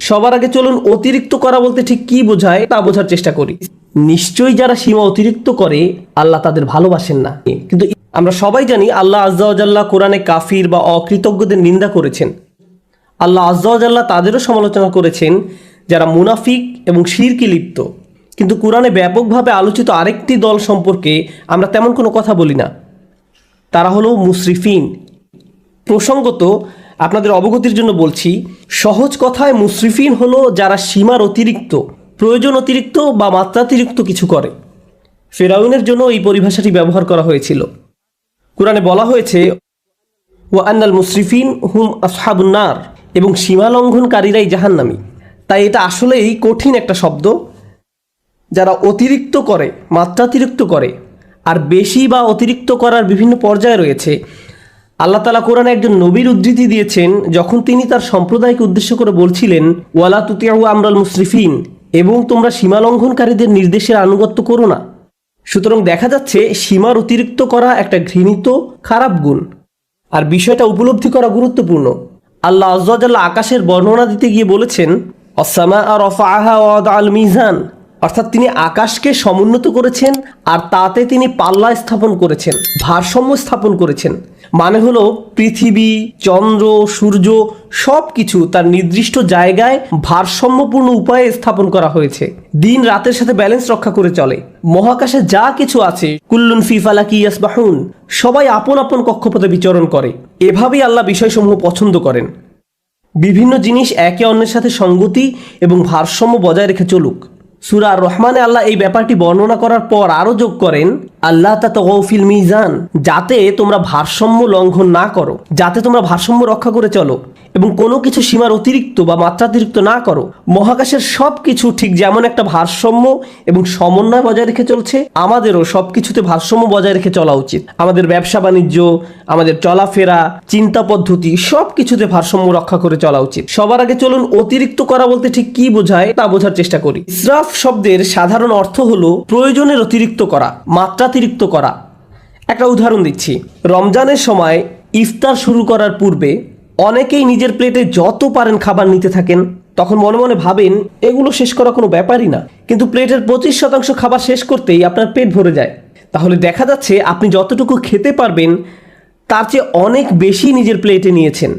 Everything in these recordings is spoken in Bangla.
সবার আগে চলুন অতিরিক্ত করা বলতে ঠিক কি বোঝায় তা বোঝার চেষ্টা করি। নিশ্চয়ই যারা সীমা অতিরিক্ত করে আল্লাহ তাদের ভালোবাসেন না। কিন্তু আমরা সবাই জানি আল্লাহ আজ্জা ওয়া জাল্লা কোরআনে কাফির বা অকৃতজ্ঞদের নিন্দা করেছেন। আল্লাহ আজ্জা ওয়া জাল্লা তাদেরও সমালোচনা করেছেন যারা মুনাফিক এবং শিরকে লিপ্ত। কিন্তু কোরআনে ব্যাপকভাবে আলোচিত আরেকটি দল সম্পর্কে আমরা তেমন কোনো কথা বলি না, তারা হলো মুসরিফিন। প্রসঙ্গত আপনাদের অবগতির জন্য বলছি, সহজ কথায় মুসরিফিন হলো যারা সীমার অতিরিক্ত, প্রয়োজন অতিরিক্ত বা মাত্রাতিরিক্ত কিছু করে। ফেরাউনের জন্য এই পরিভাষাটি ব্যবহার করা হয়েছিল। কোরআনে বলা হয়েছে ওয়া আন্নাল মুসরিফিন হুম আসহাবুন নার, এবং সীমা লঙ্ঘনকারীরাই জাহান্নামী। তাই এটা আসলেই কঠিন একটা শব্দ। যারা অতিরিক্ত করে, মাত্রাতিরিক্ত করে, আর বেশি বা অতিরিক্ত করার বিভিন্ন পর্যায়ে রয়েছে। আল্লাহ তাআলা কোরআনে একজন নবীর উদ্ধৃতি দিয়েছেন যখন তিনি তার সম্প্রদায়কে উদ্দেশ্য করে বলছিলেন ওয়ালা তুতিউ আমরাল মুসরিফিন, এবং তোমরা সীমা লঙ্ঘনকারীদের নির্দেশের আনুগত্য করো না। সুতরাং দেখা যাচ্ছে সীমার অতিরিক্ত করা একটা ঘৃণিত খারাপ গুণ, আর বিষয়টা উপলব্ধি করা গুরুত্বপূর্ণ। আল্লাহ আজ্জা ওয়া জাল্লা আকাশের বর্ণনা দিতে গিয়ে বলেছেন আস-সামাআ রাফাআহা ওয়া ওয়াদাআল মিজান, অর্থাৎ তিনি আকাশকে সমুন্নত করেছেন আর তাতে তিনি পাল্লা স্থাপন করেছেন, ভারসাম্য স্থাপন করেছেন। মানে হলো পৃথিবী, চন্দ্র, সূর্য সব কিছু তার নির্দিষ্ট জায়গায় ভারসাম্যপূর্ণ উপায়ে স্থাপন করা হয়েছে। দিন রাতের সাথে ব্যালেন্স রক্ষা করে চলে। মহাকাশে যা কিছু আছে কুল্লুন ফি ফালাকি ইয়াসবাহুন, সবাই আপন আপন কক্ষপথে বিচরণ করে। এভাবেই আল্লাহ বিষয়সমূহ পছন্দ করেন। বিভিন্ন জিনিস একে অন্যের সাথে সঙ্গতি এবং ভারসাম্য বজায় রেখে চলুক। সূরা আর রহমানে আল্লাহ এই ব্যাপারটি বর্ণনা করার পর আরও যোগ করেন আল্লাহ তাতাগাউ ফিল মিজান, যাতে তোমরা ভারসাম্য লঙ্ঘন না করো, যাতে তোমরা ভারসাম্য রক্ষা করে চলো এবং কোনো কিছু সীমার অতিরিক্ত বা মাত্রাতিরিক্ত না করো। মহাকাশের সব কিছু ঠিক যেমন একটা ভারসাম্য এবং সমন্বয় বজায় রেখে চলছে, আমাদেরও সব কিছুতে ভারসাম্য বজায় রেখে চলা উচিত। আমাদের ব্যবসা বাণিজ্য, আমাদের চলাফেরা, চিন্তা পদ্ধতি সব কিছুতে ভারসাম্য রক্ষা করে চলা উচিত। সবার আগে চলুন অতিরিক্ত করা বলতে ঠিক কি বোঝায় তা বোঝার চেষ্টা করি। ইসরাফ শব্দের সাধারণ অর্থ হলো প্রয়োজনের অতিরিক্ত করা, মাত্রাতিরিক্ত করা। একটা উদাহরণ দিচ্ছি। রমজানের সময় ইফতার শুরু করার পূর্বে অনেকেই নিজের প্লেটে যত পারেন খাবার নিতে থাকেন। তখন মনে মনে ভাবেন এগুলো শেষ করা কোনো ব্যাপারই না, কিন্তু প্লেটের 25% খাবার শেষ করতেই আপনার পেট ভরে যায়। তাহলে দেখা যাচ্ছে আপনি যতটুকু খেতে পারবেন তার চেয়ে অনেক বেশি নিজের প্লেটে নিয়েছেন,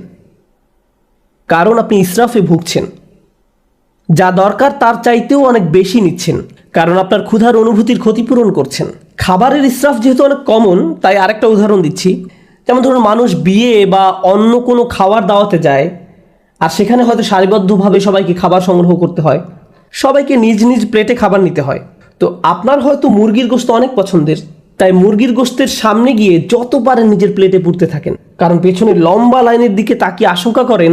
কারণ আপনি ইসরাফে ভুগছেন। যা দরকার তার চাইতেও অনেক বেশি নিচ্ছেন, কারণ আপনার ক্ষুধার অনুভূতির ক্ষতিপূরণ করছেন। খাবারের ইসরাফ যেহেতু অনেক কমন, তাই আরেকটা উদাহরণ দিচ্ছি। যেমন ধরুন, মানুষ বিয়ে বা অন্য কোনো খাবার দাওয়াতে যায়, আর সেখানে হয়তো সারিবদ্ধভাবে সবাইকে খাবার সংগ্রহ করতে হয়, সবাইকে নিজ নিজ প্লেটে খাবার নিতে হয়। তো আপনার হয়তো মুরগির গোশত অনেক পছন্দের, তাই মুরগির গোশতের সামনে গিয়ে যত পারেন নিজের প্লেটে পুরতে থাকেন, কারণ পেছনে লম্বা লাইনের দিকে তাকিয়ে আশঙ্কা করেন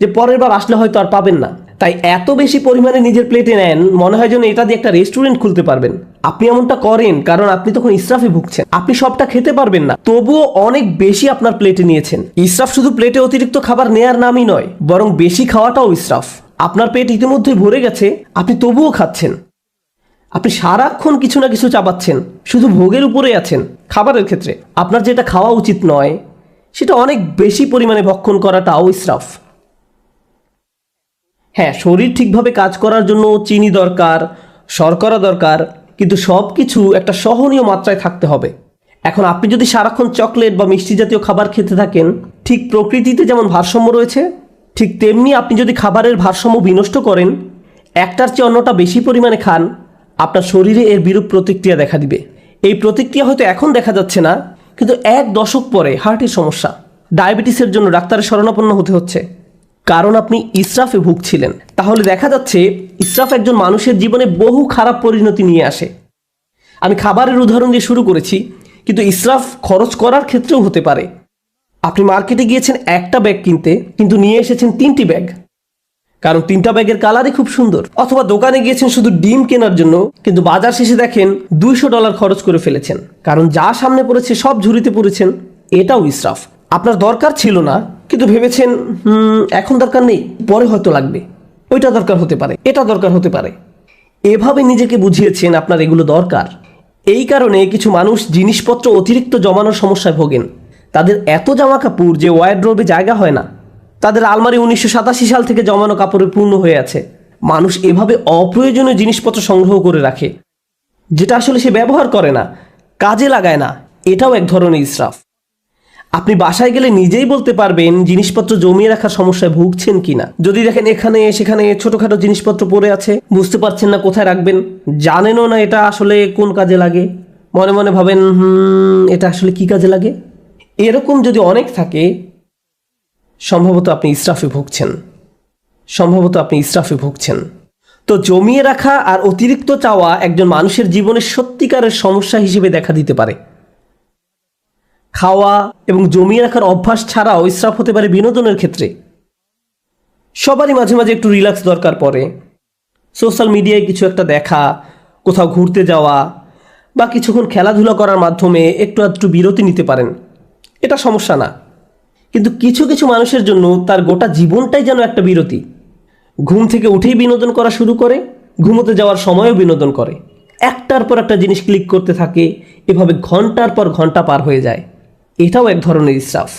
যে পরের বার আসলে হয়তো আর পাবেন না। তাই এত বেশি পরিমাণে নিজের প্লেটে নেন, মনে হয় যেন এটা দিয়ে একটা রেস্টুরেন্ট খুলতে পারবেন। আপনি এমনটা করেন কারণ আপনি তখন ইসরাফে ভুগছেন। আপনি সবটা খেতে পারবেন না, তবুও অনেক বেশি আপনার প্লেটে নিয়েছেন। ইসরাফ শুধু প্লেটে অতিরিক্ত খাবার নেয়ার নামই নয়, বরং বেশি খাওয়াটাও ইসরাফ। আপনার পেট ইতিমধ্যেই ভরে গেছে, আপনি তবুও খাচ্ছেন। আপনি সারাক্ষণ কিছু না কিছু চাবাচ্ছেন, শুধু ভোগের উপরে আছেন। খাবারের ক্ষেত্রে আপনার যেটা খাওয়া উচিত নয় সেটা অনেক বেশি পরিমাণে ভক্ষণ করাটাও ইসরাফ। হ্যাঁ, শরীর ঠিকভাবে কাজ করার জন্য চিনি দরকার, শর্করা দরকার, কিন্তু সব কিছু একটা সহনীয় মাত্রায় থাকতে হবে। এখন আপনি যদি সারাক্ষণ চকলেট বা মিষ্টি জাতীয় খাবার খেতে থাকেন, ঠিক প্রকৃতিতে যেমন ভারসাম্য রয়েছে, ঠিক তেমনি আপনি যদি খাবারের ভারসাম্য বিনষ্ট করেন, একটার চেয়ে অন্যটা বেশি পরিমাণে খান, আপনার শরীরে এর বিরূপ প্রতিক্রিয়া দেখা দিবে। এই প্রতিক্রিয়া হয়তো এখন দেখা যাচ্ছে না, কিন্তু 1 দশক পরে হার্টের সমস্যা, ডায়াবেটিসের জন্য ডাক্তারের শরণাপন্ন হতে হচ্ছে, কারণ আপনি ইসরাফে ভুগছিলেন। তাহলে দেখা যাচ্ছে ইসরাফ একজন মানুষের জীবনে বহু খারাপ পরিণতি নিয়ে আসে। আমি খাবারের উদাহরণ দিয়ে শুরু করেছি, কিন্তু ইসরাফ খরচ করার ক্ষেত্রেও হতে পারে। আপনি মার্কেটে গিয়েছেন একটা ব্যাগ কিনতে, কিন্তু নিয়ে এসেছেন 3টি ব্যাগ, কারণ 3টা ব্যাগের কালারই খুব সুন্দর। অথবা দোকানে গিয়েছেন শুধু ডিম কেনার জন্য, কিন্তু বাজার শেষে দেখেন $200 খরচ করে ফেলেছেন, কারণ যা সামনে পড়েছে সব ঝুড়িতে পড়েছেন। এটাও ইসরাফ। আপনার দরকার ছিল না, কিন্তু ভেবেছেন এখন দরকার নেই, পরে হয়তো লাগবে। ওইটা দরকার হতে পারে, এটা দরকার হতে পারে। এভাবে নিজেকে বুঝিয়েছেন আপনার এগুলো দরকার। এই কারণে কিছু মানুষ জিনিসপত্র অতিরিক্ত জমানোর সমস্যায় ভোগেন। তাদের এত জামা কাপড় যে ওয়ারড্রোবে জায়গা হয় না। তাদের আলমারি 1987 সাল থেকে জমানো কাপড়ে পূর্ণ হয়ে আছে। মানুষ এভাবে অপ্রয়োজনীয় জিনিসপত্র সংগ্রহ করে রাখে, যেটা আসলে সে ব্যবহার করে না, কাজে লাগায় না। এটাও এক ধরনের ইসরাফ। আপনি বাসায় গেলে নিজেই বলতে পারবেন জিনিসপত্র জমিয়ে রাখার সমস্যায় ভুগছেন কিনা। যদি দেখেন এখানে সেখানে ছোটখাটো জিনিসপত্র পড়ে আছে, বুঝতে পারছেন না কোথায় রাখবেন, জানেনও না এটা আসলে কোন কাজে লাগে, মনে মনে ভাবেন এটা আসলে কি কাজে লাগে, এরকম যদি অনেক থাকে, সম্ভবত আপনি ইসরাফে ভুগছেন। তো জমিয়ে রাখা আর অতিরিক্ত চাওয়া একজন মানুষের জীবনে সত্যিকারের সমস্যা হিসেবে দেখা দিতে পারে। খাওয়া এবং জমিয়ে রাখার অভ্যাস ছাড়াও ইসরাফ হতে পারে বিনোদনের ক্ষেত্রে। সবারই মাঝে মাঝে একটু রিল্যাক্স দরকার পড়ে। সোশ্যাল মিডিয়ায় কিছু একটা দেখা, কোথাও ঘুরতে যাওয়া বা কিছুক্ষণ খেলাধুলা করার মাধ্যমে একটু বিরতি নিতে পারেন, এটা সমস্যা না। কিন্তু কিছু কিছু মানুষের জন্য তার গোটা জীবনটাই যেন একটা বিরতি। ঘুম থেকে উঠেই বিনোদন করা শুরু করে, ঘুমোতে যাওয়ার সময়ও বিনোদন করে, একটার পর একটা জিনিস ক্লিক করতে থাকে, এভাবে ঘন্টার পর ঘন্টা পার হয়ে যায়। এটাও এক ধরনের ইসরাফ।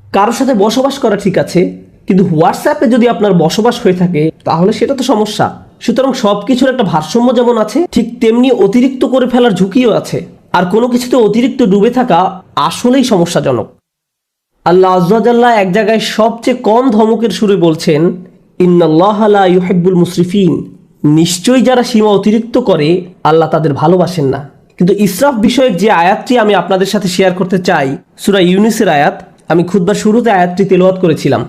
কারোর সাথে বসবাস করা ঠিক আছে, কিন্তু হোয়াটসঅ্যাপে যদি আপনার বসবাস হয়ে থাকে তাহলে সেটা তো সমস্যা। সুতরাং সব কিছুর একটা ভারসাম্য যেমন আছে, ঠিক তেমনি অতিরিক্ত করে ফেলার ঝুঁকিও আছে। আর কোনো কিছুতে অতিরিক্ত ডুবে থাকা আসলেই সমস্যাজনক। আল্লাহ আযজা ওয়া জাল্লা এক জায়গায় সবচেয়ে কম ধমকের সুরে বলছেন, ইন্নাল্লাহা লা ইউহিব্বুল মুসরিফিন, নিশ্চয়ই যারা সীমা অতিরিক্ত করে আল্লাহ তাদের ভালোবাসেন না। কিন্তু ইসরাফ বিষয়ক যে আয়াতটি আমি আপনাদের সাথে শেয়ার করতে চাই, সূরা ইউনুসের আয়াত, আমি খুতবার শুরুতে আয়াতটি তেলাওয়াত করেছিলাম।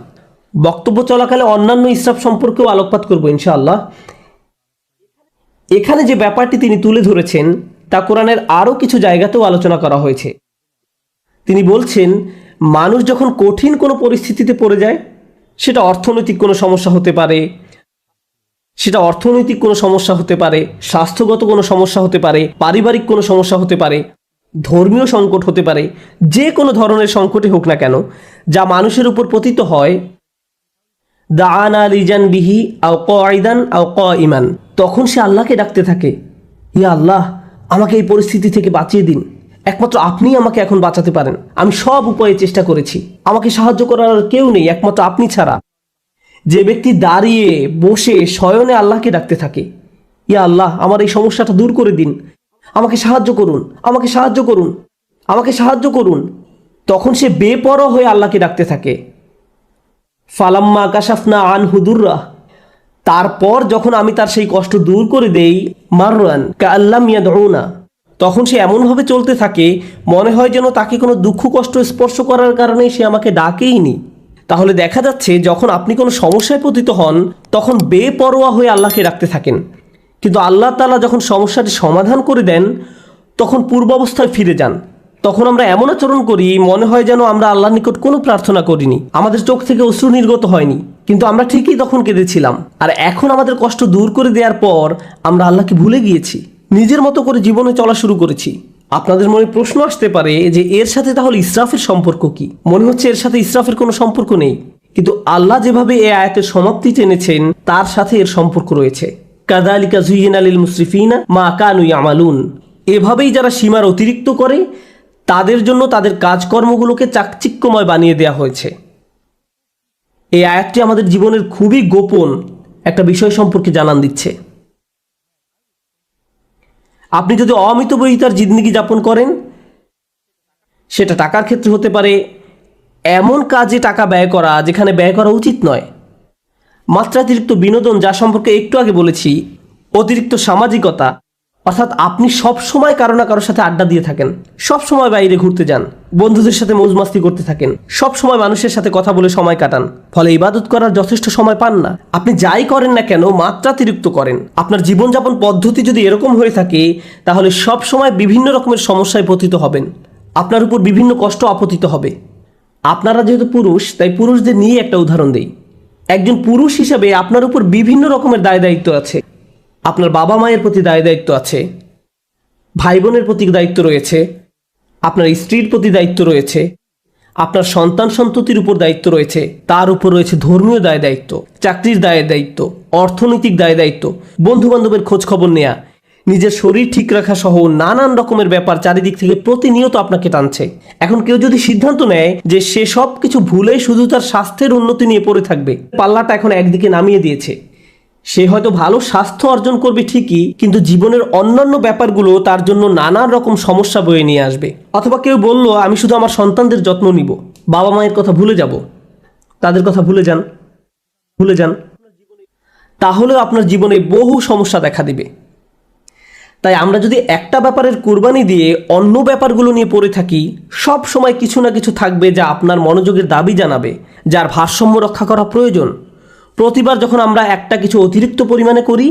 বক্তব্য চলাকালে অন্যান্য ইসরাফ সম্পর্কেও আলোকপাত করব ইনশাআল্লাহ। এখানে যে ব্যাপারটি তিনি তুলে ধরেছেন তা কোরআনের আরও কিছু জায়গাতেও আলোচনা করা হয়েছে। তিনি বলছেন, মানুষ যখন কঠিন কোনো পরিস্থিতিতে পড়ে যায়, সেটা অর্থনৈতিক কোনো সমস্যা হতে পারে, স্বাস্থ্যগত কোনো সমস্যা হতে পারে, পারিবারিক কোনো সমস্যা হতে পারে, ধর্মীয় সংকট হতে পারে, যে কোনো ধরনের সংকটই হোক না কেন, যা মানুষের উপর পতিত হয়, দাআনা লিজানবিহি আও কাঈদান আও কাঈমান, তখন সে আল্লাহকে ডাকতে থাকে, ইয়া আল্লাহ, আমাকে এই পরিস্থিতি থেকে বাঁচিয়ে দিন, একমাত্র আপনিই আমাকে এখন বাঁচাতে পারেন, আমি সব উপায়ে চেষ্টা করেছি, আমাকে সাহায্য করার কেউ নেই একমাত্র আপনি ছাড়া। যে ব্যক্তি দাঁড়িয়ে বসে শয়নে আল্লাহকে ডাকতে থাকে, ইয়া আল্লাহ, আমার এই সমস্যাটা দূর করে দিন, আমাকে সাহায্য করুন, আমাকে সাহায্য করুন, আমাকে সাহায্য করুন, তখন সে বেপরোয়া হয়ে আল্লাহকে ডাকতে থাকে। ফালাম্মা কাশাফনা আনহু দুররাহ, তারপর যখন আমি তার সেই কষ্ট দূর করে দেই, মাররান কাআল্লাম ইয়াদউনা, তখন সে এমনভাবে চলতে থাকে মনে হয় যেন তাকে কোনো দুঃখ কষ্ট স্পর্শ করার কারণে সে আমাকে ডাকেইনি। তাহলে দেখা যাচ্ছে যখন আপনি কোনো সমস্যায় পতিত হন তখন বেপরোয়া হয়ে আল্লাহকে ডাকতে থাকেন, কিন্তু আল্লাহ তাআলা যখন সমস্যাটি সমাধান করে দেন তখন পূর্বাবস্থায় ফিরে যান। তখন আমরা এমন আচরণ করি মনে হয় যেন আমরা আল্লাহর নিকট কোনো প্রার্থনা করিনি, আমাদের চোখ থেকে অশ্রু নির্গত হয়নি, কিন্তু আমরা ঠিকই তখন কেঁদেছিলাম। আর এখন আমাদের কষ্ট দূর করে দেওয়ার পর আমরা আল্লাহকে ভুলে গিয়েছি, নিজের মতো করে জীবনে চলা শুরু করেছি। আপনাদের মনে প্রশ্ন আসতে পারে যে এর সাথে তাহলে ইসরাফের সম্পর্ক কি? মনে হচ্ছে এর সাথে ইসরাফের কোনো সম্পর্ক নেই, কিন্তু আল্লাহ যেভাবে এই আয়াতের সমাপ্তি টেনেছেন তার সাথে এর সম্পর্ক রয়েছে। কাযালিকা যুয়্যিনা লিল মুসরিফিনা মা কানু ইয়ামালুন, এভাবেই যারা সীমার অতিরিক্ত করে তাদের জন্য তাদের কাজকর্মগুলোকে চাকচিক্যময় বানিয়ে দেওয়া হয়েছে। এই আয়াতটি আমাদের জীবনের খুবই গোপন একটা বিষয় সম্পর্কে জানান দিচ্ছে। আপনি যদি অমিতব্যয়িতার জিন্দেগি যাপন করেন, সেটা টাকার ক্ষেত্রে হতে পারে, এমন কাজে টাকা ব্যয় করা যেখানে ব্যয় করা উচিত নয়, মাত্রাতিরিক্ত বিনোদন যা সম্পর্কে একটু আগে বলেছি, অতিরিক্ত সামাজিকতা, অর্থাৎ আপনি সব সময় কারো না কারোর সাথে আড্ডা দিয়ে থাকেন, সব সময় বাইরে ঘুরতে যান, বন্ধুদের সাথে মৌজমাস্তি করতে থাকেন, সব সময় মানুষের সাথে কথা বলে সময় কাটান, ফলে ইবাদত করার যথেষ্ট সময় পান না। আপনি যাই করেন না কেন মাত্রাতিরিক্ত করেন। আপনার জীবনযাপন পদ্ধতি যদি এরকম হয়ে থাকে তাহলে সব সময় বিভিন্ন রকমের সমস্যায় পতিত হবেন, আপনার উপর বিভিন্ন কষ্ট আপতিত হবে। আপনারা যেহেতু পুরুষ, তাই পুরুষদের নিয়ে একটা উদাহরণ দেই। একজন পুরুষ হিসেবে আপনার উপর বিভিন্ন রকমের দায় দায়িত্ব আছে। আপনার বাবা মায়ের প্রতি দায় দায়িত্ব আছে, ভাই বোনের প্রতি দায়িত্ব রয়েছে, আপনার স্ত্রীর প্রতি দায়িত্ব রয়েছে, আপনার সন্তান সন্ততির উপর দায়িত্ব রয়েছে, তার উপর রয়েছে ধর্মীয় দায় দায়িত্ব, চাকরির দায় দায়িত্ব, অর্থনৈতিক দায় দায়িত্ব, বন্ধু বান্ধবের খোঁজ খবর নেয়া, নিজের শরীর ঠিক রাখা সহ নানান রকমের ব্যাপার চারিদিক থেকে প্রতিনিয়ত আপনাকে টানছে। এখন কেউ যদি সিদ্ধান্ত নেয় যে সে সব কিছু ভুলে শুধু তার স্বাস্থ্যের উন্নতি নিয়ে পড়ে থাকবে, পাল্লাটা এখন একদিকে নামিয়ে দিয়েছে। সে হয়তো ভালো স্বাস্থ্য অর্জন করবে ঠিকই, কিন্তু জীবনের অন্যান্য ব্যাপারগুলো তার জন্য নানান রকম সমস্যা বয়ে নিয়ে আসবে। অথবা কেউ বলল আমি শুধু আমার সন্তানদের যত্ন নিব, বাবা মায়ের কথা ভুলে যাব। তাদের কথা ভুলে যান, তাহলেও আপনার জীবনে বহু সমস্যা দেখা দিবে। তাই আমরা যদি একটা ব্যাপারের কুরবানি দিয়ে অন্য ব্যাপারগুলো নিয়ে পড়ে থাকি, সব সময় কিছু না কিছু থাকবে যা আপনার মনোযোগের দাবি জানাবে, যার ভারসাম্য রক্ষা করা প্রয়োজন। প্রতিবার যখন আমরা একটা কিছু অতিরিক্ত পরিমাণে করি,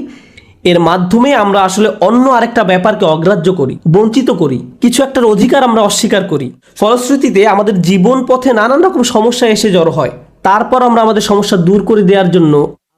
এর মাধ্যমে আমরা আসলে অন্য আরেকটা ব্যাপারকে অগ্রাহ্য করি, বঞ্চিত করি, কিছু একটার অধিকার আমরা অস্বীকার করি। ফলশ্রুতিতে আমাদের জীবন পথে নানান রকম সমস্যা এসে জড়ো হয়। তারপর আমরা আমাদের সমস্যা দূর করে দেওয়ার জন্য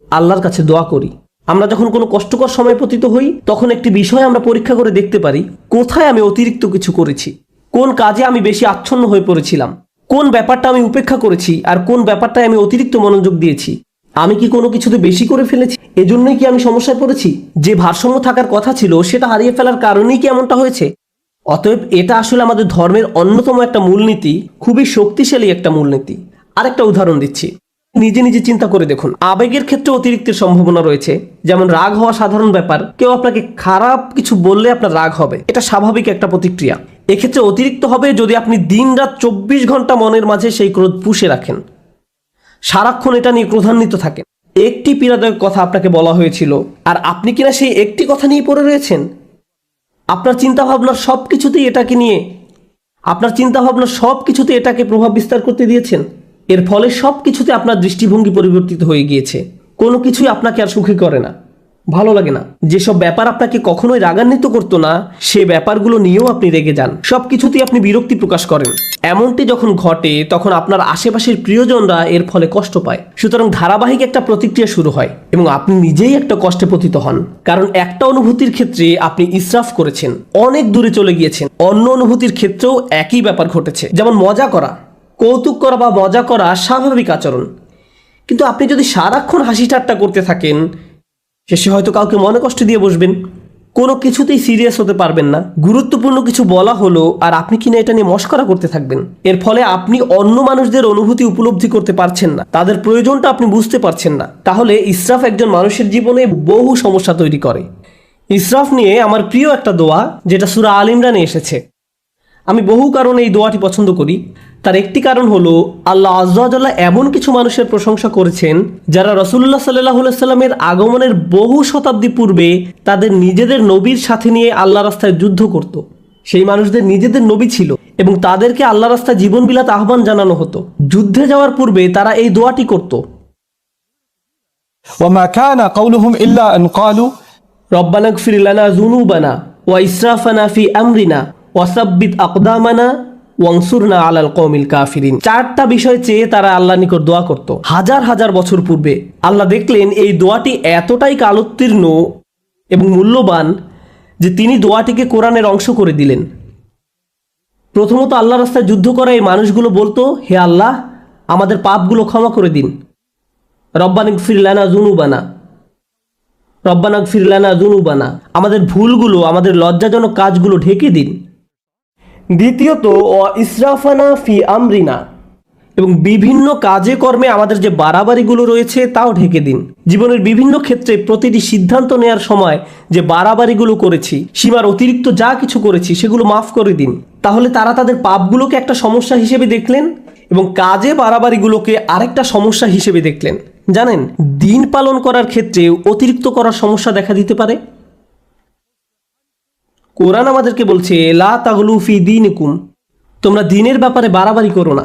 আল্লাহর কাছে দোয়া করি। আমরা যখন কোনো কষ্টকর সময় পতিত হই, তখন একটি বিষয় আমরা পরীক্ষা করে দেখতে পারি, কোথায় আমি অতিরিক্ত কিছু করেছি, কোন কাজে আমি বেশি আচ্ছন্ন হয়ে পড়েছিলাম, কোন ব্যাপারটা আমি উপেক্ষা করেছি, আর কোন ব্যাপারটায় আমি অতিরিক্ত মনোযোগ দিয়েছি। আমি কি কোনো কিছুতে বেশি করে ফেলেছি? এজন্যই কি আমি সমস্যায় পড়েছি? যে ভারসাম্য থাকার কথা ছিল সেটা হারিয়ে ফেলার কারণেই কি এমনটা হয়েছে? অতএব এটা আসলে আমাদের ধর্মের অন্যতম একটা মূলনীতি, খুবই শক্তিশালী একটা মূলনীতি। আরেকটা উদাহরণ দিচ্ছি, নিজে নিজে চিন্তা করে দেখুন। আবেগের ক্ষেত্রে অতিরিক্তের সম্ভাবনা রয়েছে। যেমন রাগ হওয়া সাধারণ ব্যাপার, কেউ আপনাকে খারাপ কিছু বললে আপনার রাগ হবে, এটা স্বাভাবিক একটা প্রতিক্রিয়া। এক্ষেত্রে অতিরিক্ত হবে যদি আপনি দিনরাত 24 ঘন্টা মনের মাঝে সেই ক্রোধ পুষে রাখেন, সারাক্ষণ এটা নিয়ে ক্রোধান্বিত থাকেন। একটি পীড়াদায়ক কথা আপনাকে বলা হয়েছিল, আর আপনি কিনা সেই একটি কথা নিয়ে পড়ে রয়েছেন। আপনার চিন্তাভাবনার সব কিছুতেই এটাকে প্রভাব বিস্তার করতে দিয়েছেন। এর ফলে সব কিছুতে আপনার দৃষ্টিভঙ্গি পরিবর্তিত হয়ে গিয়েছে। কোনো কিছুই আপনাকে আর সুখী করে না, ভালো লাগে না। যেসব ব্যাপার আপনাকে কখনোই রাগান্বিত করতো না, সে ব্যাপারগুলো নিয়েও আপনি রেগে যান। সব কিছুতেই আপনি বিরক্তি প্রকাশ করেন। এমনটি যখন ঘটে, তখন আপনার আশেপাশের প্রিয়জনরা এর ফলে কষ্ট পায়। সুতরাং ধারাবাহিক একটা প্রতিক্রিয়া শুরু হয় এবং আপনি নিজেই একটা কষ্টে পতিত হন। কারণ একটা অনুভূতির ক্ষেত্রে আপনি ইসরাফ করেছেন, অনেক দূরে চলে গিয়েছেন। অন্য অনুভূতির ক্ষেত্রেও একই ব্যাপার ঘটেছে। যেমন মজা করা, কৌতুক করা বা মজা করা স্বাভাবিক আচরণ, কিন্তু আপনি যদি সারাক্ষণ হাসি ঠাট্টা করতে থাকেন, শেষে হয়তো কাউকে মনে কষ্ট দিয়ে বসবেন, কোনো কিছুতেই সিরিয়াস হতে পারবেন না। গুরুত্বপূর্ণ কিছু বলা হলো আর আপনি কিনা এটা নিয়ে মশকরা করতে থাকবেন। এর ফলে আপনি অন্য মানুষদের অনুভূতি উপলব্ধি করতে পারছেন না, তাদের প্রয়োজনটা আপনি বুঝতে পারছেন না। তাহলে ইসরাফ একজন মানুষের জীবনে বহু সমস্যা তৈরি করে। ইসরাফ নিয়ে আমার প্রিয় একটা দোয়া, যেটা সূরা আল ইমরানে এসেছে। আমি বহু কারণে এই দোয়াটি পছন্দ করি। তার একটি কারণ হলো, আল্লাহ আযজা ওয়া জাল্লা এমন কিছু মানুষের প্রশংসা করেছেন যারা রাসূলুল্লাহ সাল্লাল্লাহু আলাইহি সাল্লামের আগমনের বহু শতাব্দী পূর্বে তাদের নিজেদের নবীর সাথে নিয়ে আল্লাহ রাস্তায় যুদ্ধ করত। সেই মানুষদের নিজেদের নবী ছিল এবং তাদেরকে আল্লাহ রাস্তায় জীবন বিলাতে আহ্বান জানানো হতো। যুদ্ধে যাওয়ার পূর্বে তারা এই দোয়াটি করত, وما كان قولهم إلا أن قالوا রব্বানা ইগফির লানা যুনুবানা ওয়া ইসরাফানা ফি আমরিনা ওয়া সাব্বিত আকদামানা ওয়ানসুরনা আলাল কওমিল কাফিরিন। চারটা বিষয় চেয়ে তারা আল্লাহর নিকট দোয়া করত হাজার হাজার বছর পূর্বে। আল্লাহ দেখলেন এই দোয়াটি এতটাই কালোত্তীর্ণ এবং মূল্যবান যে তিনি দোয়াটিকে কোরআনের অংশ করে দিলেন। প্রথমত আল্লাহর রাস্তায় যুদ্ধ করা এই মানুষগুলো বলতো, হে আল্লাহ, আমাদের পাপগুলো ক্ষমা করে দিন। রব্বানা ইগফির লানা যুনুবানা, রব্বানা ইগফির লানা যুনুবানা, আমাদের ভুলগুলো, আমাদের লজ্জাজনক কাজগুলো ঢেকে দিন। দ্বিতীয়ত ওয়া ইসরাফানা ফি আমরিনা, এবং বিভিন্ন কাজে কর্মে আমাদের যে বাড়াবাড়িগুলো রয়েছে তাও ঢেকে দিন। জীবনের বিভিন্ন ক্ষেত্রে প্রতিটি সিদ্ধান্ত নেওয়ার সময় যে বাড়াবাড়িগুলো করেছি, সীমার অতিরিক্ত যা কিছু করেছি, সেগুলো মাফ করে দিন। তাহলে তারা তাদের পাপগুলোকে একটা সমস্যা হিসেবে দেখলেন এবং কাজে বাড়াবাড়িগুলোকে আরেকটা সমস্যা হিসেবে দেখলেন। জানেন, দিন পালন করার ক্ষেত্রে অতিরিক্ত করার সমস্যা দেখা দিতে পারে। কোরআন আমাদেরকে বলছে, লা তাগলু ফি দীনিকুম, তোমরা দিনের ব্যাপারে বাড়াবাড়ি করো না।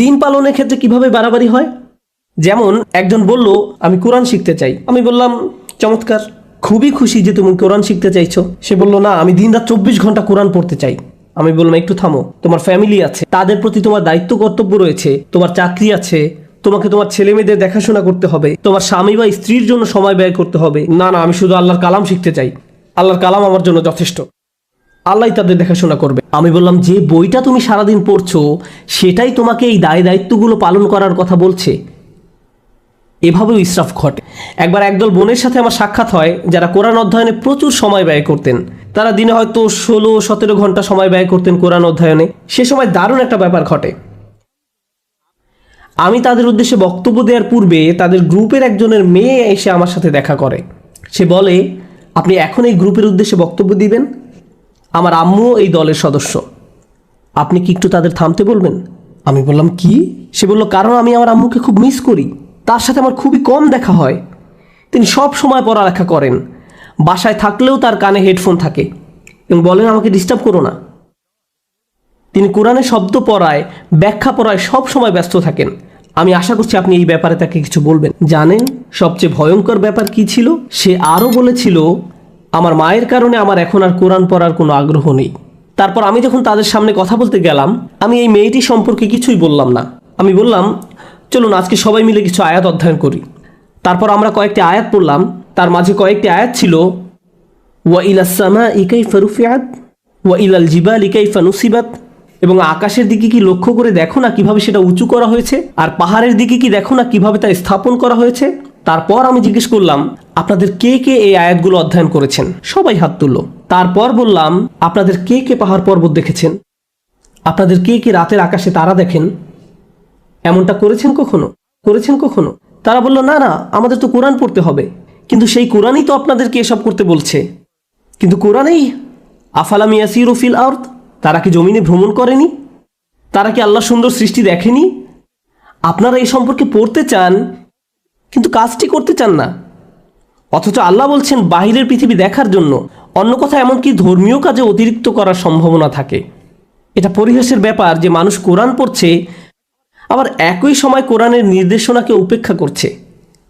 দিন পালনের ক্ষেত্রে কিভাবে বাড়াবাড়ি হয়? যেমন একজন বলল, আমি কোরআন শিখতে চাই। আমি বললাম, চমৎকার, খুবই খুশি যে তুমি কোরআন শিখতে চাইছো। সে বলল, না, আমি দিনরাত 24 ঘন্টা কোরআন পড়তে চাই। আমি বললাম, একটু থামো, তোমার ফ্যামিলি আছে, তাদের প্রতি তোমার দায়িত্ব কর্তব্য রয়েছে, তোমার চাকরি আছে, তোমাকে তোমার ছেলে মেয়েদের দেখাশোনা করতে হবে, তোমার স্বামী বা স্ত্রীর জন্য সময় ব্যয় করতে হবে। না না, আমি শুধু আল্লাহর কালাম শিখতে চাই, আল্লাহর কালাম আমার জন্য যথেষ্ট, আল্লাহ তাদের দেখাশোনা করবে। আমি বললাম, যে বইটা তুমি সারাদিন পড়ছো সেটাই তোমাকে এই দায় দায়িত্বগুলো পালন করার কথা বলছে। এভাবেও ইসরাফ ঘটে। একবার একদল বোনের সাথে আমার সাক্ষাৎ হয় যারা কোরআন অধ্যয়নে প্রচুর সময় ব্যয় করতেন। তারা দিনে হয়তো 16-17 ঘন্টা সময় ব্যয় করতেন কোরআন অধ্যয়নে। সে সময় দারুণ একটা ব্যাপার ঘটে। আমি তাদের উদ্দেশ্যে বক্তব্য দেওয়ার পূর্বে তাদের গ্রুপের একজনের মেয়ে এসে আমার সাথে দেখা করে। সে বলে, আপনি এখন এই গ্রুপের উদ্দেশ্যে বক্তব্য দিবেন? আমার আম্মুও এই দলের সদস্য, আপনি কি একটু তাদের থামতে বলবেন? আমি বললাম, কি? সে বলল, কারণ আমি আমার আম্মুকে খুব মিস করি, তার সাথে আমার খুবই কম দেখা হয়। তিনি সব সময় পড়ালেখা করেন, বাসায় থাকলেও তার কানে হেডফোন থাকে এবং বলেন আমাকে ডিস্টার্ব করো না। তিনি কোরআনের শব্দ পড়ায়, ব্যাখ্যা পড়ায় সব সময় ব্যস্ত থাকেন। আমি আশা করছি আপনি এই ব্যাপারে তাকে কিছু বলবেন। জানেন সবচেয়ে ভয়ঙ্কর ব্যাপার কি ছিল? সে আরও বলেছিল, আমার মায়ের কারণে আমার এখন আর কোরআন পড়ার কোনো আগ্রহ নেই। তারপর আমি যখন তাদের সামনে কথা বলতে গেলাম, আমি এই মেয়েটি সম্পর্কে কিছুই বললাম না। আমি বললাম, চলুন আজকে সবাই মিলে কিছু আয়াত অধ্যয়ন করি। তারপর আমরা কয়েকটি আয়াত পড়লাম। তার মাঝে কয়েকটি আয়াত ছিল, ওয়া ইলাস সামাই কাইফা রুফিআত ওয়া ইলাল জিবালি কাইফা নুসিবাত, এবং আকাশের দিকে কি লক্ষ্য করে দেখো না কিভাবে সেটা উঁচু করা হয়েছে, আর পাহাড়ের দিকে কি দেখো না কিভাবে তা স্থাপন করা হয়েছে। তারপর আমি জিজ্ঞেস করলাম, আপনাদের কে কে এই আয়াতগুলো অধ্যয়ন করেছেন? সবাই হাত তুলল। তারপর বললাম, আপনাদের কে কে পাহাড় পর্বত দেখেছেন? আপনাদের কে কে রাতের আকাশে তারা দেখেন? এমনটা করেছেন কখনো? তারা বলল, না না, আমাদের তো কোরআন পড়তে হবে। কিন্তু সেই কোরআনই তো আপনাদেরকে এসব করতে বলছে। কিন্তু কোরআনেই আফালাম ইয়াসিরু ফিল আরদ, তারা কি জমিনে ভ্রমণ করেনি? তারা কি আল্লাহ সুন্দর সৃষ্টি দেখেনি? আপনারা এই সম্পর্কে পড়তে চান কিন্তু কাজটি করতে চান না। অথচ আল্লাহ বলছেন বাহিরের পৃথিবী দেখার জন্য। অন্য কথা, এমনকি ধর্মীয় কাজে অতিরিক্ত করার সম্ভাবনা থাকে। এটা পরিহাসের ব্যাপার যে মানুষ কোরআন পড়ছে আবার একই সময় কোরআনের নির্দেশনাকে উপেক্ষা করছে।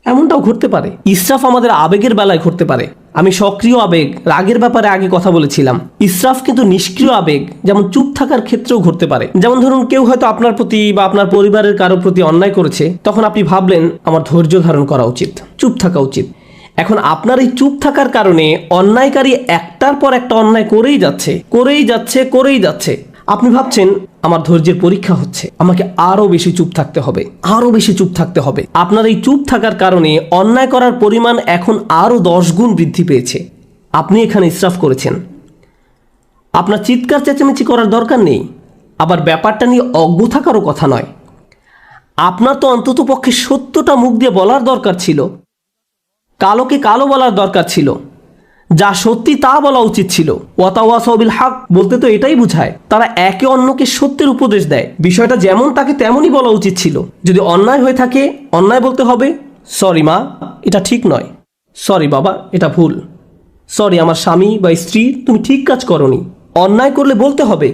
এমনটাও ঘটতে পারে। ইসরাফ আমাদের আবেগের বেলায় ঘটতে পারে। আমি সক্রিয় আবেগ, রাগের ব্যাপারে আগে কথা বলেছিলাম। ইসরাফ কিন্তু নিষ্ক্রিয় আবেগ, যেমন চুপ থাকার ক্ষেত্রেও ঘটতে পারে। যেমন ধরুন, কেউ হয়তো আপনার প্রতি বা আপনার পরিবারের কারো প্রতি অন্যায় করেছে, তখন আপনি ভাবলেন আমার ধৈর্য ধারণ করা উচিত, চুপ থাকা উচিত। এখন আপনার এই চুপ থাকার কারণে অন্যায়কারী একটার পর একটা অন্যায় করেই যাচ্ছে। আপনি ভাবছেন আমার ধৈর্যের পরীক্ষা হচ্ছে, আমাকে আরো বেশি চুপ থাকতে হবে। আপনার এই চুপ থাকার কারণে অন্যায় করার পরিমাণ এখন আরো 10 গুণ বৃদ্ধি পেয়েছে। আপনি এখানে ইসরাফ করেছেন। আপনার চিৎকার চেঁচামেচি করার দরকার নেই, আবার ব্যাপারটা নিয়ে অজ্ঞ থাকারও কথা নয়। আপনার তো অন্তত পক্ষে সত্যটা মুখ দিয়ে বলার দরকার ছিল, কালোকে কালো বলার দরকার ছিল, যা সত্যি তা বলা উচিত ছিল। ওয়াতাওয়াসাউ বিল হক বলতে তো এটাই বোঝায় তারা একে অন্যকে সত্যের উপদেশ দেয়। বিষয়টা যেমন তাকে তেমনই বলা উচিত ছিল। যদি অন্যায় হয়ে থাকে, অন্যায় বলতে হবে, সরি মা, এটা ঠিক নয়, সরি বাবা, এটা ভুল, সরি আমার স্বামী বা স্ত্রী, তুমি ঠিক কাজ করনি। অন্যায় করলে বলতে হবে।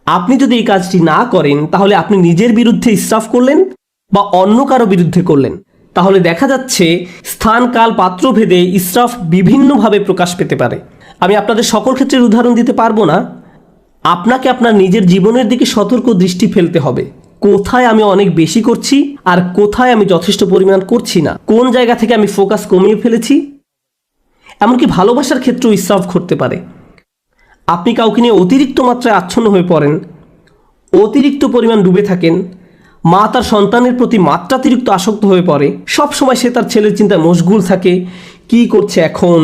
আপনি যদি এই কাজটি না করেন, তাহলে আপনি নিজের বিরুদ্ধে ইসরাফ করলেন বা অন্য কারো বিরুদ্ধে করলেন। তাহলে দেখা যাচ্ছে স্থান, কাল, পাত্র ভেদে ইসরাফ বিভিন্নভাবে প্রকাশ পেতে পারে। আমি আপনাদের সকল ক্ষেত্রের উদাহরণ দিতে পারবো না। আপনাকে আপনার নিজের জীবনের দিকে সতর্ক দৃষ্টি ফেলতে হবে। কোথায় আমি অনেক বেশি করছি আর কোথায় আমি যথেষ্ট পরিমাণ করছি না, কোন জায়গা থেকে আমি ফোকাস কমিয়ে ফেলেছি। এমনকি ভালোবাসার ক্ষেত্রেও ইসরাফ ঘটতে পারে। আপনি কাউকে নিয়ে অতিরিক্ত মাত্রায় আচ্ছন্ন হয়ে পড়েন, অতিরিক্ত পরিমাণ ডুবে থাকেন। মা তার সন্তানের প্রতি মাত্রাতিরিক্ত আসক্ত হয়ে পড়ে। সব সময় সে তার ছেলের চিন্তায় মশগুল থাকে। কি করছে এখন,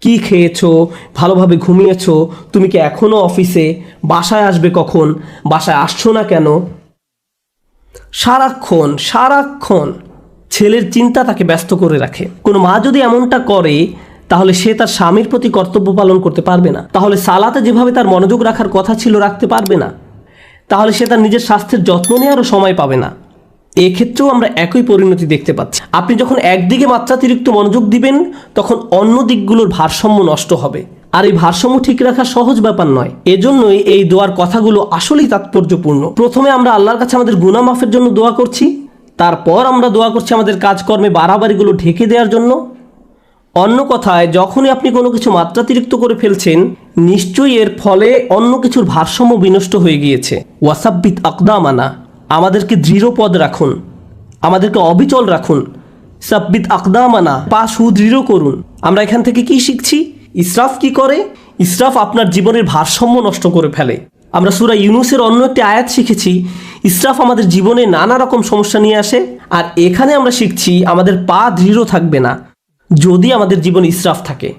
কি খেয়েছো, ভালোভাবে ঘুমিয়েছো, তুমি কি এখনো অফিসে, বাসায় আসবে কখন, বাসায় আসছো না কেন। সারাক্ষণ ছেলের চিন্তা তাকে ব্যস্ত করে রাখে। কোনো মা যদি এমনটা করে, তাহলে সে তার স্বামীর প্রতি কর্তব্য পালন করতে পারবে না। তাহলে সালাতে যেভাবে তার মনোযোগ রাখার কথা ছিল রাখতে পারবে না। তাহলে সে তার নিজের স্বাস্থ্যের যত্ন নেওয়ারও সময় পাবে না। এক্ষেত্রেও আমরা একই পরিণতি দেখতে পাচ্ছি। আপনি যখন একদিকে মাত্রাতিরিক্ত মনোযোগ দিবেন, তখন অন্য দিকগুলোর ভারসাম্য নষ্ট হবে। আর এই ভারসাম্য ঠিক রাখা সহজ ব্যাপার নয়। এজন্যই এই দোয়ার কথাগুলো আসলেই তাৎপর্যপূর্ণ। প্রথমে আমরা আল্লাহর কাছে আমাদের গুনাহ মাফের জন্য দোয়া করছি, তারপর আমরা দোয়া করছি আমাদের কাজকর্মে বাড়াবাড়িগুলো ঢেকে দেওয়ার জন্য। অন্য কথায়, যখনই আপনি কোনো কিছু মাত্রাতিরিক্ত করে ফেলছেন, নিশ্চয়ই এর ফলে অন্য কিছুর ভারসাম্য বিনষ্ট হয়ে গিয়েছে। ওয়াসাব্বিত আকদামানা, আমাদেরকে দৃঢ় পদ রাখুন, আমাদেরকে অবিচল রাখুন। সাব্বিত আকদামানা, পা সুদৃঢ় করুন। আমরা এখান থেকে কি শিখছি? ইসরাফ কি করে? ইসরাফ আপনার জীবনের ভারসাম্য নষ্ট করে ফেলে। আমরা সূরা ইউনূসের অন্য একটি আয়াত শিখেছি, ইসরাফ আমাদের জীবনে নানা রকম সমস্যা নিয়ে আসে, আর এখানে আমরা শিখছি আমাদের পা দৃঢ় থাকবে না যদি আমাদের জীবনে ইসরাফ থাকে।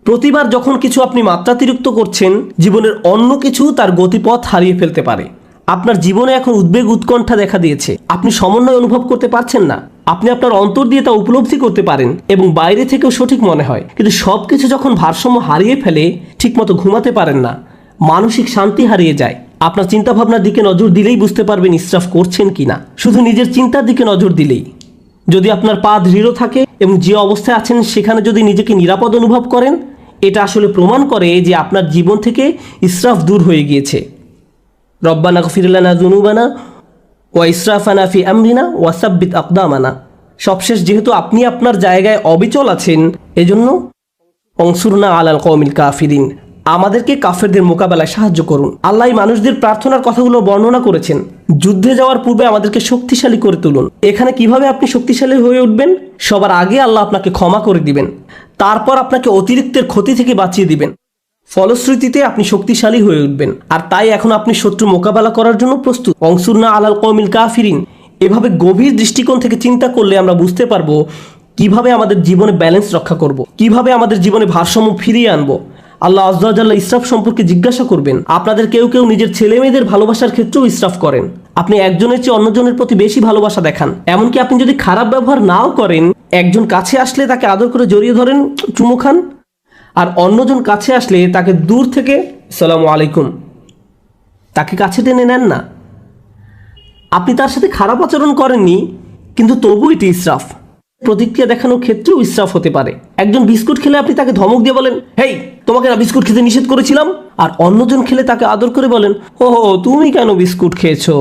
প্রতিবার যখন কিছু আপনি মাত্রাতিরিক্ত করছেন, জীবনের অন্য কিছু তার গতিপথ হারিয়ে ফেলতে পারে। আপনার জীবনে এখন উদ্বেগ উৎকণ্ঠা দেখা দিয়েছে, আপনি সমন্বয় অনুভব করতে পারছেন না, আপনি আপনার অন্তর দিয়ে তা উপলব্ধি করতে পারেন এবং বাইরে থেকেও সঠিক মনে হয়, কিন্তু সব কিছু যখন ভারসাম্য হারিয়ে ফেলে ঠিকমতো ঘুমাতে পারেন না, মানসিক শান্তি হারিয়ে যায়। আপনার চিন্তাভাবনার দিকে নজর দিলেই বুঝতে পারবেন ইসরাফ করছেন কিনা। শুধু নিজের চিন্তার দিকে নজর দিলেই, যদি আপনার পা দৃঢ় থাকে এবং যে অবস্থায় আছেন সেখানে যদি নিজেকে নিরাপদ অনুভব করেন, এটা আসলে প্রমাণ করে যে আপনার জীবন থেকে ইসরাফ দূর হয়ে গিয়েছে। রব্বানা গফির লানা যুনুবানা ওয়া ইসরাফানা ফি আমরিনা ওয়া সাব্বিত আকদামানা। সবশেষ যেহেতু আপনি আপনার জায়গায় অবিচল আছেন, এজন্য অনসুরনা আলাল কওমিল কাফিরিন, আমাদেরকে কাফেরদের মোকাবেলায় সাহায্য করুন। আল্লাহ মানুষদের প্রার্থনার কথাগুলো বর্ণনা করেছেন। যুদ্ধে যাওয়ার পূর্বে আমাদেরকে শক্তিশালী করে তুলুন। এখানে কিভাবে আপনি শক্তিশালী হয়ে উঠবেন? সবার আগে আল্লাহ আপনাকে ক্ষমা করে দিবেন, তারপর আপনাকে অতিরিক্তের ক্ষতি থেকে বাঁচিয়ে দিবেন। ফলশ্রুতিতে আপনি শক্তিশালী হয়ে উঠবেন, আর তাই এখন আপনি শত্রু মোকাবেলা করার জন্য প্রস্তুত। অনসুরনা আলাল কওমিল কাফিরিন। এভাবে গভীর দৃষ্টিকোণ থেকে চিন্তা করলে আমরা বুঝতে পারবো কিভাবে আমাদের জীবনে ব্যালেন্স রক্ষা করব, কিভাবে আমাদের জীবনে ভারসাম্য ফিরিয়ে আনবো। আল্লাহ আযজা ওয়া জাল্লা ইসরাফ সম্পর্কে জিজ্ঞাসা করবেন। আপনাদের কেউ কেউ নিজের ছেলে মেয়েদের ভালোবাসার ক্ষেত্রেও ইসরাফ করেন। আপনি একজনের চেয়ে অন্যজনের প্রতি বেশি ভালোবাসা দেখান। এমনকি আপনি যদি খারাপ ব্যবহার নাও করেন, একজন কাছে আসলে তাকে আদর করে জড়িয়ে ধরেন, চুমু খান, আর অন্যজন কাছে আসলে তাকে দূর থেকে আসসালামু আলাইকুম, তাকে কাছে টেনে নেন না। আপনি তার সাথে খারাপ আচরণ করেননি, কিন্তু তবু এটি ইসরাফ। প্রতিক্রিয়া দেখানোর ক্ষেত্রেও ইসরাফ হতে পারে। একজন বিস্কুট খেলে আপনি তাকে ধমক দিয়ে বলেন, হেই তোমাকে না বিস্কুট খেতে নিষেধ করেছিলাম, আর অন্যজন খেলে তাকে আদর করে বলেন, ও তুমি কেন বিস্কুট খেয়েছো।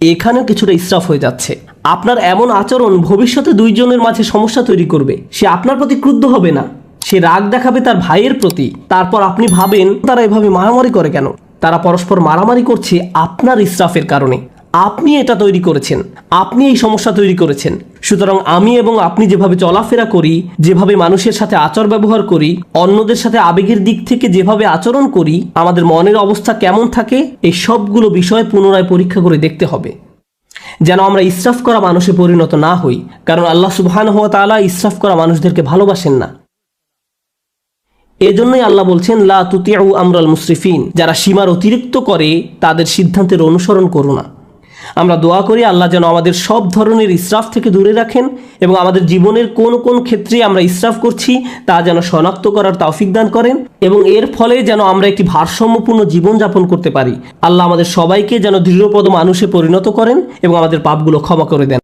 এখানেও কিছুটা ইসরাফ হয়ে যাচ্ছে। আপনার এমন আচরণ ভবিষ্যতে দুইজনের মাঝে সমস্যা তৈরি করবে। সে আপনার প্রতি ক্রুদ্ধ হবে না, সে রাগ দেখাবে তার ভাইয়ের প্রতি। তারপর আপনি ভাবেন তারা এভাবে মারামারি করে কেন? তারা পরস্পর মারামারি করছে আপনার ইসরাফের কারণে। আপনি এটা তৈরি করেছেন, আপনি এই সমস্যা তৈরি করেছেন। সুতরাং আমি এবং আপনি যেভাবে চলাফেরা করি, যেভাবে মানুষের সাথে আচার ব্যবহার করি, অন্যদের সাথে আবেগের দিক থেকে যেভাবে আচরণ করি, আমাদের মনের অবস্থা কেমন থাকে, এই সবগুলো বিষয় পুনরায় পরীক্ষা করে দেখতে হবে, যেন আমরা ইসরাফ করা মানুষে পরিণত না হই। কারণ আল্লাহ সুবহানাহু ওয়া তাআলা ইসরাফ করা মানুষদেরকে ভালোবাসেন না। এজন্যই আল্লাহ বলছেন, লা তুতিউ আমরাল মুসরিফিন, যারা সীমার অতিরিক্ত করে তাদের সিদ্ধান্তের অনুসরণ করো না। আমরা দোয়া করি আল্লাহ যেন আমাদের সব ধরনের ইসরাফ থেকে দূরে রাখেন এবং আমাদের জীবনের কোন কোন ক্ষেত্রে আমরা ইসরাফ করছি তা যেন শনাক্ত করার তৌফিক দান করেন এবং এর ফলে যেন আমরা একটি ভারসাম্যপূর্ণ জীবনযাপন করতে পারি। আল্লাহ আমাদের সবাইকে যেন দৃঢ়পদ মানুষে পরিণত করেন এবং আমাদের পাপগুলো ক্ষমা করে দেন।